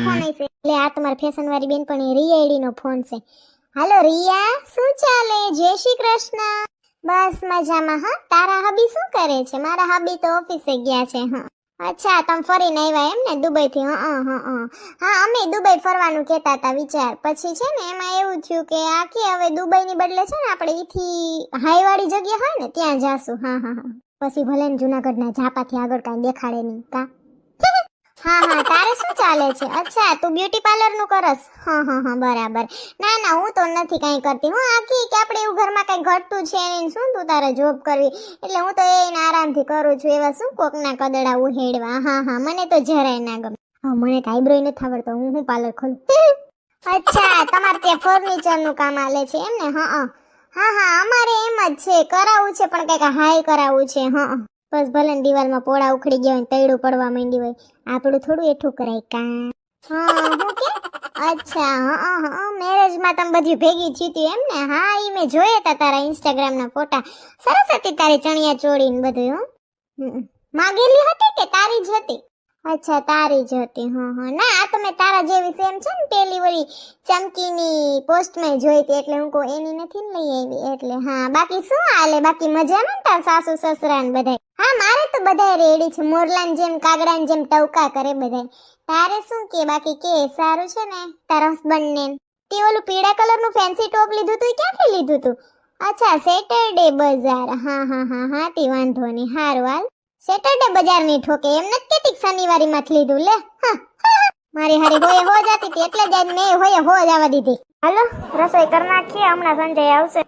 Phone હશે. એટલે આ તમારી ફેશન વાળી બેનપણી રિયા આઈડી નો ફોન છે. હાલો રિયા, શું ચાલે? જય શ્રી કૃષ્ણ. બસ મજામાં. હા, તારા હબી શું કરે છે? મારા હબી તો ઓફિસે ગયા છે. હા, અચ્છા, તમે ફરીને આવ્યા એમ ને દુબઈ થી? હા, અમે દુબઈ ફરવાનું કહેતા હતા. વિચાર પછી છે ને એમાં એવું થયું કે આખી હવે દુબઈ ની બદલે છે ને આપણે ઈથી હાઈ વાળી જગ્યા હોય ને ત્યાં જાશું. હા. પછી ભલે ને જુનાગઢના ઝાપાથી આગળ કાંઈ દેખાડે નહીં કા. હા, તારે શું ચાલે છે? અચ્છા, તું બ્યુટી પાર્લર નું કરસ? હા, બરાબર. ના, હું તો નથી કાંઈ કરતી. હું આખી કે આપણે એવું ઘરમાં કાંઈ ઘટતું છે નહીં. શું તું તારે જોબ કરવી? એટલે હું તો એને આરામથી કરું છું. એવા શું કોકના કદડા ઉહેડવા. હા, મને તો જરાય ના ગમે. મને કાંઈ આઈબ્રો નથી આવડતો. હું પાર્લર ખોલું. અચ્છા, તમારે ત્યાં ફર્નિચર નું કામ આલે છે એમ ને? હા, અમારે એમ જ છે. કરાવવું છે પણ કંઈક હાઈ કરાવવું છે. બસ ભલે ને દિવાલમાં પોળા ઉખડી ગયા હોય, તૈડું પડવા માંડી હોય, આપણું થોડું એઠું કરાય કા. હું કે અચ્છા, મેરેજમાં તમે બધી ભેગી થતી એમ ને? હા, ઈ મેં જોયા હતા તારા ઇન્સ્ટાગ્રામ ના ફોટા. સરસ હતી તારી ચણિયા ચોળી ને બધું. માગેલી હતી કે તારી જ હતી? અચ્છા, તારી જ હતી. ના, આ તો મેં તારા જેવી સેમ છે ને પેલી વળી ચમકીની પોસ્ટમાં જોઈ હતી એટલે હું કોઈ એની નથી ને લઈ આવી એટલે. હા, બાકી શું હાલે? બાકી મજામાં તાર સાસુ સસરા ને બધાય? હા, મારે તો બધાય રેડી છે. મોરલાન જેમ કાગડાન જેમ ટવકા કરે બધાય. તારે શું કે? બાકી કે સારું છે ને તારા હસબન્ડ ને? તે ઓલું પીળા કલર નું ફેન્સી ટોપ લીધું તું, ક્યાંથી લીધું તું? અચ્છા, સેટરડે બજાર. હા, તે વાંધો નહીં. હારું હાલ. સેટરડે બજાર ની ઠોકે એમ નથી કેતી શનિવારી માં લીધું લે. મારી હારી હોય હો જાતી હતી એટલે જ મેં હોય હો જવા દીધી. હાલો, રસોઈ કરી નાખીએ, હમણાં સંજય આવશે.